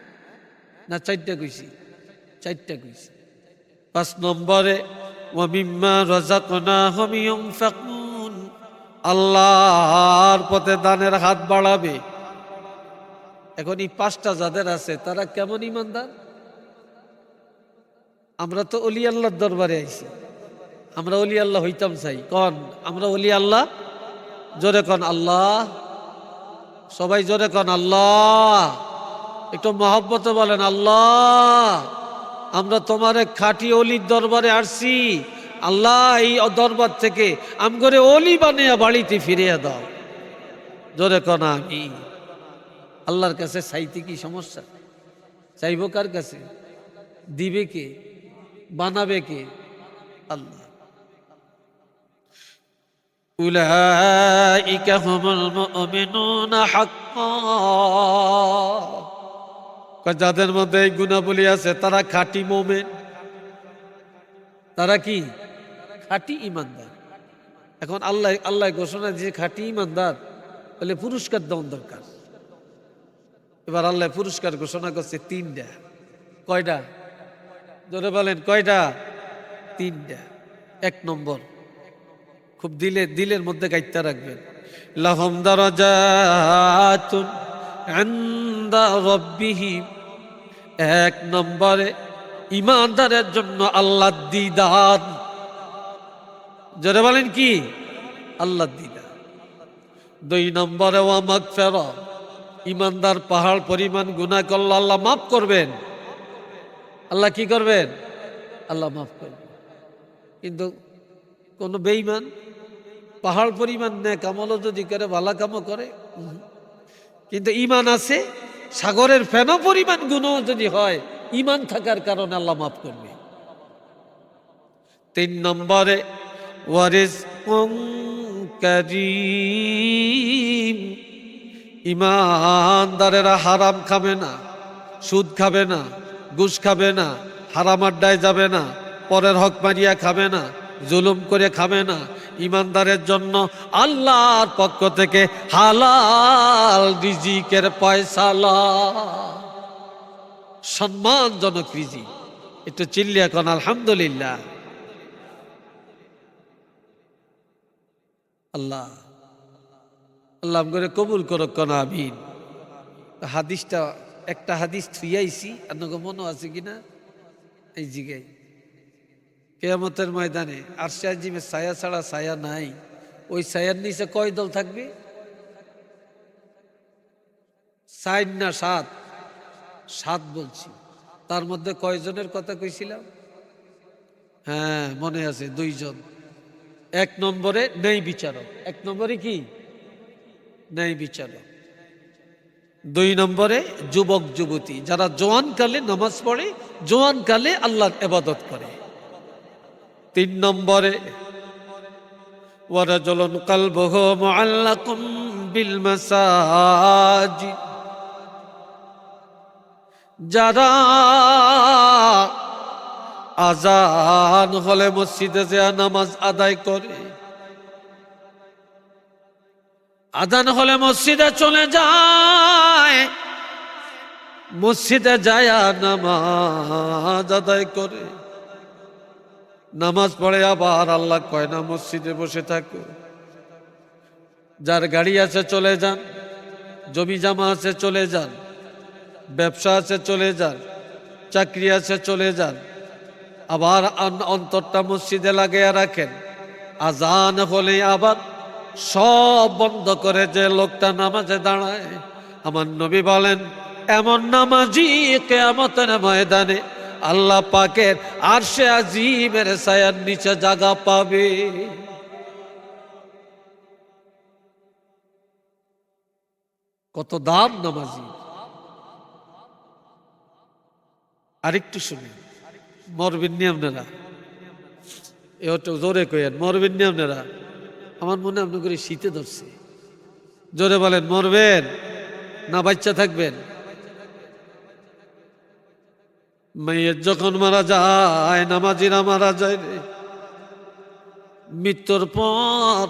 না 4টা কইছি? 4টা কইছি। 5 নম্বরে ওয়া মিম্মা রাযাকনাহুম ইউনফিকুন, আল্লাহর পথে দানের হাত বাড়াবে। এখন এই 5টা যাদের আছে তারা কেমন ইমানদার? আমরা তো ওলি আল্লাহর দরবারে আইছি, আমরা ওলি আল্লাহ হইতাম চাই। কন আমরা ওলি আল্লাহ? জোরে কন আল্লাহ। সবাই জোরে কন আল্লাহ। একটু মহব্বতে বলেন আল্লাহ। আমরা তোমার খাঁটি অলির দরবারে আসছি, আল্লাহ এই দরবার থেকে আম করে অলি বানিয়ে বাড়িতে ফিরিয়ে দাও। জোরে কন আমিন। আল্লাহর কাছে চাইতে কি সমস্যা? চাইব কার কাছে? দিবে কে? বানাবে কে? আল্লাহ। উলাইকা হুমুল মুমিনুনা হাক্কান, যাদের মধ্যে এই গুণাবলী আছে তারা খাঁটি মুমিন। তারা কি? খাঁটি ইমানদার। এখন আল্লাহ ঘোষণা দিয়েছে খাঁটি ইমানদার, বলে পুরস্কার দেওয়ার দরকার। এবার আল্লাহ পুরস্কার ঘোষণা করছে তিনটা। কয়টা? জোরে বলেন কয়টা? তিনটা। এক নম্বর, খুব দিলের মধ্যে গাইতে রাখবেন, লাহুম দারাজাতুন ইনদা রাব্বিহিম। এক নম্বরে ইমানদারের জন্য আল্লাহ দিদার। জোরে বলেন কি? আল্লাহ দিদার। দুই নম্বরে ওয়া মাগফিরা, ইমানদার পাহাড় পরিমাণ গুনাহ করলে আল্লাহ মাফ করবেন। আল্লাহ কি করবেন? আল্লাহ মাফ করবেন। কিন্তু কোন বেঈমান পাহাড় পরিমাণ নেক আমলও যদি করে, ভালো কামও করে, কিন্তু ইমান আছে, সাগরের ফেনা পরিমাণ গুনাহ যদি হয়, ইমান থাকার কারণে আল্লাহ মাফ করবে। তিন নম্বরে ওয়ারিজকুন কারীম, ইমানদারেরা হারাম খাবে না, সুদ খাবে না, ঘুষ খাবে না, হারাম আড্ডায় যাবে না, পরের হক মারিয়া খাবে না, জুলুম করে খাবে না। ইমানদারের জন্য আল্লাহর পক্ষ থেকে হালাল রিজিকের পয়সালা, সম্মানজনক রিজিক। একটু চিল্লি এখন আলহামদুলিল্লাহ। আল্লাহ আল্লাহ করে কবুল করক কোন আমিন। হাদিসটা একটা হাদিস থুইয়াইছি, আপনাকে মনে আছে কিনা? এই জিগাই কিয়ামতের ময়দানে আরশে আজিমের ছায়া ছাড়া ছায়া নাই। ওই ছায়ার নিচে কয় দল থাকবে? 4 না 7? 7 বলছি। তার মধ্যে কয়জনের কথা কইছিলাম? হ্যাঁ মনে আছে, 2 জন। এক নম্বরে ন্যায় বিচারক। এক নম্বরে কি? ন্যায় বিচারক। 2 নম্বরে যুবক যুবতী, যারা জওয়ানকালে নামাজ পড়ে, জওয়ানকালে আল্লাহর ইবাদত করে। 3 নম্বরে ওয়ারাজুলুন কলবুহু মুআল্লাকুম বিল মাসাজিদ, যারা আজান হলে মসজিদে যায় নামাজ আদায় করে, আজান হলে মসজিদে চলে যায়, মসজিদে যায় নামাজ আদায় করে, নামাজ পড়ে আবার আল্লাহ কয় না মসজিদে বসে থাকো। যার গাড়ি আছে চলে যান, জমি জামা আছে চলে যান, ব্যবসা আছে চলে যান, চাকরি আছে চলে যান, আবার অন্তরটা মসজিদে লাগিয়ে রাখেন। আজান হলে আবার সব বন্ধ করে যে লোকটা নামাজে দাঁড়ায়, আমার নবী বলেন এমন নামাজি কিয়ামতের ময়দানে আল্লাহ পাকের আরশে আজিমের ছায়ার নিচে জায়গা পাবে। কত দাম নামাজি! আরেকটু শুনি, মরবেন নি আপনারা? একটু জোরে কইেন, মরবেন নি আপনারা? আমার মনে আপনি করে শীতে ধরছে। জোরে বলেন, মরবেন না বাচ্চা থাকবেন? মেয়ের যখন মারা যায়, নামাজিরা মারা যায় রে, মৃত্যুর পর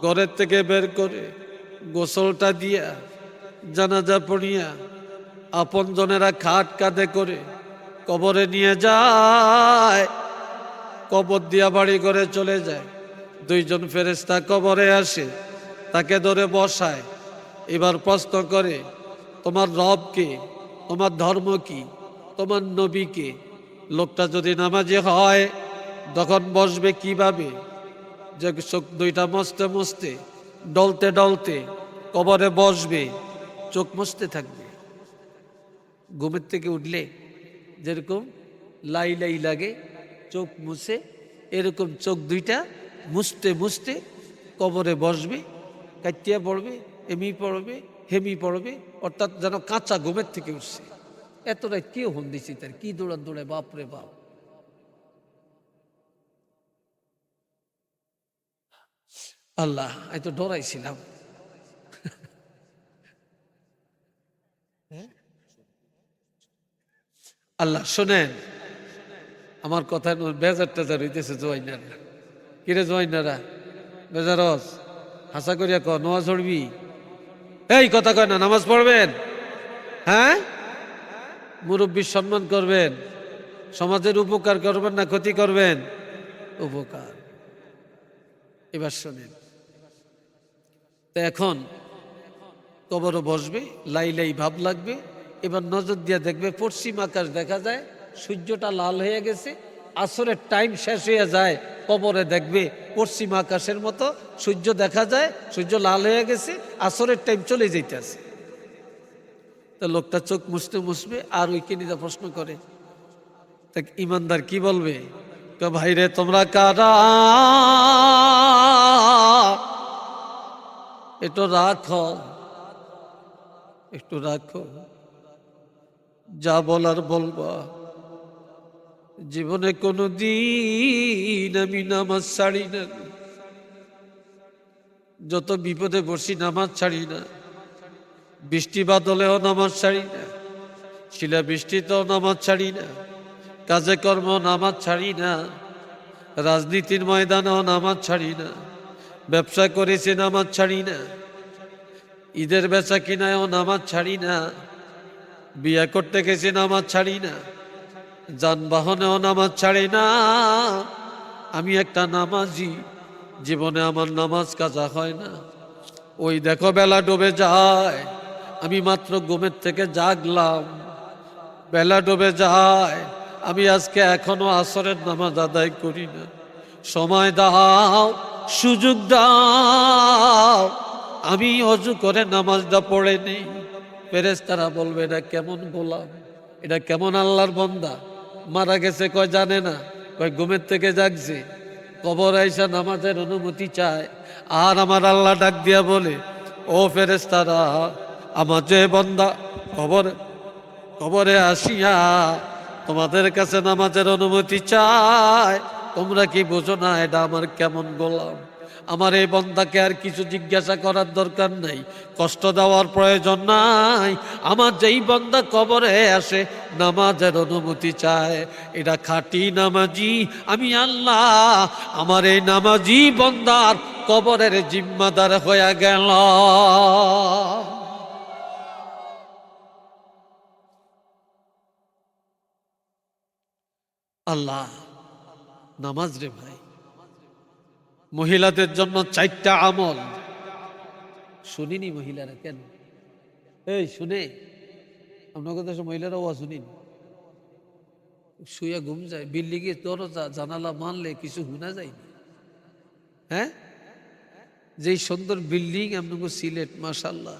ঘরের থেকে বের করে গোসলটা দিয়া, জানাজা পড়িয়া, আপন জনেরা খাট কাঁধে করে কবরে নিয়ে যায়, কবর দিয়া বাড়ি করে চলে যায়। 2 জন ফেরেশতা কবরে আসে, তাকে ধরে বসায়। এবার প্রশ্ন করে, তোমার রব কে? তোমার ধর্ম কি? তোমার নবী কে? লোকটা যদি নামাজি হয় তখন বসবে কিভাবে? যে চোখ 2টা মস্তে মস্তে, ডলতে ডলতে কবরে বসবে, চোখ মস্তে থাকবে। ঘুমের থেকে উঠলে যেরকম লাই লাই লাগে, চোখ মুছে এরকম চোখ দুইটা মুছতে মুছতে কবরে বসবে, কাটিয়া পড়বে, এমি পড়বে, হেমি পড়বে, অর্থাৎ যেন কাঁচা ঘুমের থেকে উঠছে। এতটাই কেউ হন দিছি তার কি দৌড়া দৌড়ায়, বাপরে বাপ। আল্লাহ, আমি তো ডরাইছিলাম। আল্লাহ শোনেন, আমার কথা বেজার টেজার হইতেছে জোয়াইনারা। কিরে জোয়াইনারা, বেজারস হাসা করিয়া ক নোয়া ছড়বি, এই কথা কয় না, নামাজ পড়বেন, হ্যাঁ, মুরব্বীর সম্মান করবেন, সমাজের উপকার করবেন না ক্ষতি করবেন? উপকার। এবার শোনেন, তো এখন কবরও বসবে, লাই লাই ভাব লাগবে। এবার নজর দিয়ে দেখবে পশ্চিম আকাশ দেখা যায়, সূর্যটা লাল হয়ে গেছে, আসরের টাইম শেষ হয়ে যায়, কবরে দেখবে পশ্চিম আকাশের মতো সূর্য দেখা যায়, সূর্য লাল হয়ে গেছে, আসরের টাইম চলে যাইতেছে। তো লোকটা চোখ মুছতে মুছবে, আর ওই কেনিদা প্রশ্ন করে, তা ইমানদার কি বলবে? ভাইরে তোমরা কারা, একটু রাখো, একটু রাখো, যা বলার বলবা। জীবনে কোনো দিন আমি নামাজ ছাড়ি না, যত বিপদে বসি নামাজ ছাড়ি না, বৃষ্টি বাদলেও নামাজ ছাড়ি না, শিলা বৃষ্টিতেও নামাজ ছাড়ি না, কাজে কর্ম নামাজ ছাড়ি না, রাজনীতির ময়দানেও নামাজ ছাড়ি না, ব্যবসা করেছি নামাজ ছাড়ি না, ঈদের বেচা কিনায়ও নামাজ ছাড়ি না, বিয়ে করতে গেছি নামাজ ছাড়ি না, যানবাহনেও নামাজ ছাড়ি না। আমি একটা নামাজি, জীবনে আমার নামাজ কাজা হয় না। ওই দেখো বেলা ডুবে যায়, আমি মাত্র ঘুমের থেকে জাগলাম, বেলা ডুবে যায়, আমি আজকে এখনো আসরের নামাজ আদায় করি না। সময় দাও, সুযোগ দাও, আমি অজু করে নামাজটা পড়ে নেই। ফেরেশতারা বলবে এটা কেমন গোলাম, এটা কেমন আল্লাহর বান্দা, মারা গেছে কয় জানে না, কয় ঘুমের থেকে জাগছে, কবর আইসা নামাজের অনুমতি চায়। আর আমার আল্লাহ ডাক দিয়া বলে, ও ফেরেশতারা, আমার যে বান্দা কবরে আসিয়া তোমাদের কাছে নামাজের অনুমতি চায়, তোমরা কি বোঝো না এটা আমার কেমন গোলাম? আমার এই বান্দাকে আর কিছু জিজ্ঞাসা করার দরকার নাই, কষ্ট দেওয়ার প্রয়োজন নাই। আমার যেই বান্দা কবরে আসে নামাজের অনুমতি চায়, এটা খাঁটি নামাজি আমি আল্লাহ আমার এই নামাজি বান্দার কবরের জিম্মাদার হয়ে গেল। আল্লাহ, নামাজ রে ভাই, মহিলাদের জন্য 4টা আমল। শুনিনি মহিলারা কেন? এই শুনে, আপনার কথা মহিলারা ওয়া শুনিন, শুয়ে ঘুম যায়, বিল্ডিংয়ে দরজা জানালা মানলে কিছু শোনা যায়নি। হ্যাঁ, যেই সুন্দর বিল্ডিং আপনাকে সিলেট, মাশাআল্লাহ,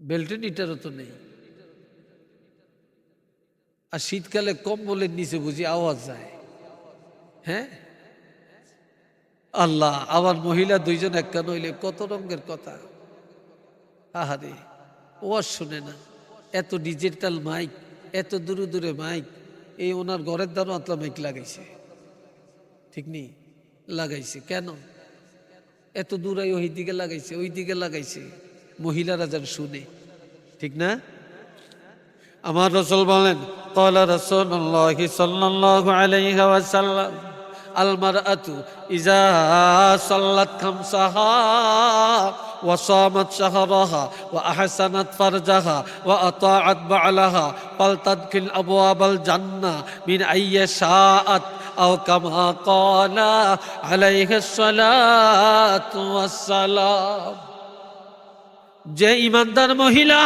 বেলটেনিটারও তো নেই। আর শীতকালে কম্বলের নিচে বুঝি আওয়াজ যায়। হ্যাঁ, আল্লাহ, আবার মহিলা 2জন একখান হইলে কত রঙের কথা। আহারে, ওয়াজ শুনে না, এত ডিজিটাল মাইক, এত দূরে দূরে মাইক, এই ওনার ঘরের দ্বারা আতলা মাইক লাগাইছে, ঠিক নেই? লাগাইছে কেন? এত দূরে ওই দিকে লাগাইছে, ওই দিকে লাগাইছে, মহিলারা যেন শুনে, ঠিক না? আমার রাসূল বলেন, ক্বালা রাসূলুল্লাহ সাল্লাল্লাহু আলাইহি ওয়াসাল্লাম, আল মারআতু ইযা সাল্লাত খামসাহা ওয়া সামাত শাহরাহা ওয়া আহসানাত ফারজাহা ওয়া আতাআত বা'লাহা ফালতাদখিল আবওয়াবাল জান্নাহ মিন আইয়্যা শাআত আও কামা ক্বালা আলাইহিস সালাতু ওয়াস সালাম। যে ইমানদার মহিলা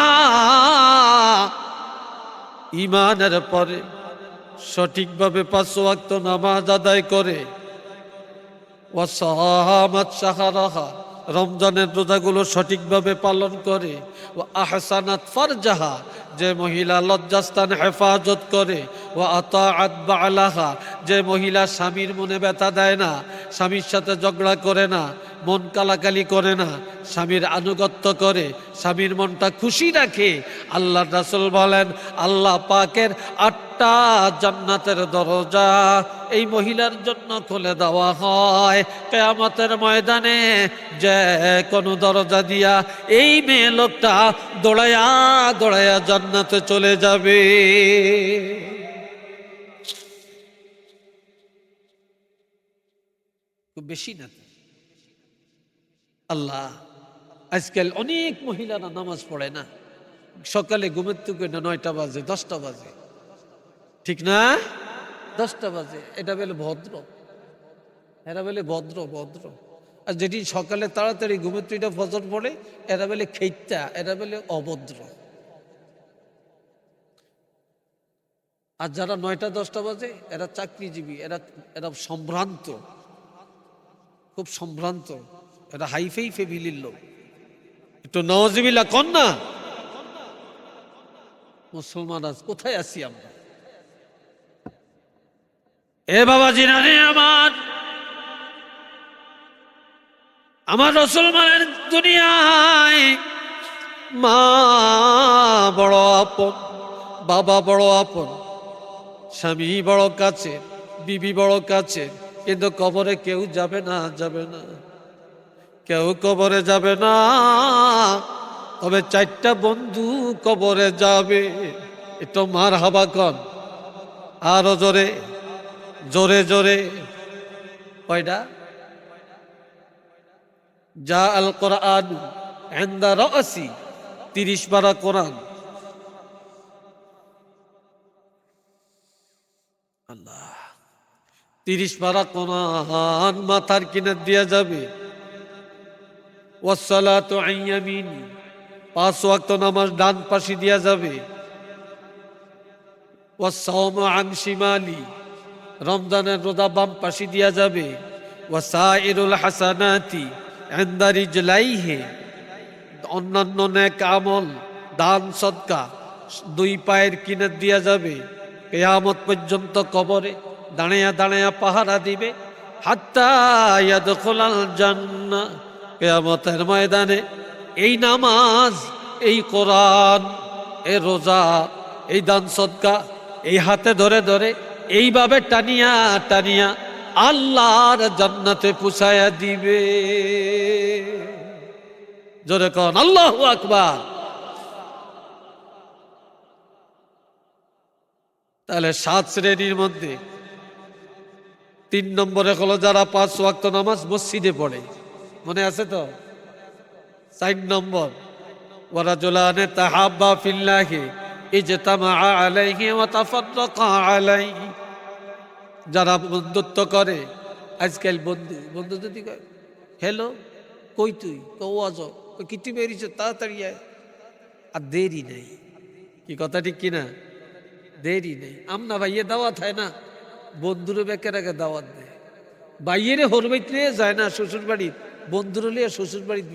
ইমানের পরে সঠিকভাবে 5 ওয়াক্ত নামাজ আদায় করে, ওয়াসামাত শাহরাহা, রমজানের রোজাগুলো সঠিকভাবে পালন করে, ও আহসানাত ফারজাহা, যে মহিলা লজ্জাস্থান হেফাজত করে, ও আতাআত বালাহা, যে মহিলা স্বামীর মনে ব্যথা দেয় না, স্বামীর সাথে ঝগড়া করে না, মন কালাকালি করে না, স্বামীর আনুগত্য করে, স্বামীর মনটা খুশি রাখে, আল্লাহ রাসূল বলেন আল্লাহ পাকের 8টা জান্নাতের দরজা এই মহিলার জন্য খুলে দেওয়া হয়। কিয়ামতের ময়দানে যে কোনো দরজা দিয়া এই মেয়ে লোকটা দৌড়ায়া দৌড়ায়া জান্নাতে চলে যাবে। খুব বেশি না। আল্লাহ, আজকাল অনেক মহিলারা নামাজ পড়ে না, সকালে ঘুমের থেকে 9টা বাজে 10টা বাজে, ঠিক না? 10টা বাজে, এটা বলে ভদ্র, এরা বলে ভদ্র ভদ্র। আর যেটি সকালে তাড়াতাড়ি ঘুমের থেকে ফজর পড়ে এরা বলে খেইতা, এরা বলে অভদ্র। আর যারা 9টা 10টা বাজে এরা চাকরিজীবী, এরা এরা সম্ভ্রান্ত, খুব সম্ভ্রান্ত, এরা হাইফাই ফ্যামিলির লোক। একটু নওয়াজিবিল্লাহ কন না। মুসলমান আজ কোথায় আছি আমরা? এ বাবা জিনারে আমার মুসলমানের দুনিয়ায় মা বড় আপন, বাবা বড় আপন, স্বামী বড় কাছে, বিবি বড় কাছে, কিন্তু কবরে কেউ যাবে না, যাবে না, কেউ কবরে যাবে না। তবে 4টা বন্ধু কবরে যাবে। একটু মারহাবা কন, আরো জোরে জোরে জোরে। কয়টা? যা আল কোরআন ইনদা রাসি, 30 পারা কোরআন। আল্লাহ, 30 পারা কোরআন মাথার কিনার দিয়া যাবে। ওয়াসসালাতু আন ইয়ামিনি, 5 ওয়াক্ত নামাজ ডান পাশে দিয়া যাবে। ওয়াসসাওমু আন শিমালি, রমজানের রোজা বাম পাশে দিয়া যাবে। ওয়াসাইরুল হাসানাতি ইনদা রিজলাইহি, অন্যান্য নেক আমল দান সদকা 2 পায়ের কিনার দিয়া যাবে। কিয়ামত পর্যন্ত কবরে দাঁড়ায়া দাঁড়ায়া পাহারা দিবে। হাত্তা ইয়াদখুলাল জান্নাহ, কিয়ামতের ময়দানে এই নামাজ, এই কোরআন, এই রোজা, এই দান সদকা এই হাতে ধরে ধরে এইভাবে টানিয়া টানিয়া আল্লাহর জান্নাতে পৌঁছায়া দিবে। জোরে কন আল্লাহু আকবার। তাহলে 7 শ্রেণীর মধ্যে 3 নম্বরে হলো যারা 5 ওয়াক্ত নামাজ মসজিদে পড়ে, মনে আছে তো? 4 নম্বর ওয়ারাজুলানে তাহাব্বা ফিল্লাহি ইজতামা আলাইহি ওয়া তাফাররাকা আলাইহি, যারা বন্ধুত্ব করে। আজকাল বন্ধু বন্ধু যদি কয় হ্যালো কই তুই, কও আজ কিটি বেরিয়েছ, তাড়াতাড়ি আয়, আর দেরি নেই। কি কথা ঠিক কিনা? দেরি নেই। আমনা ভাইয়ে দাওয়াত হয় না, বন্ধুরে বেকের আগে দাওয়াত দেয়। বাইয়েরে হরবাইতে যায় না শ্বশুর বাড়ির, বন্ধুরে লিয়ে শ্বশুর বাড়ির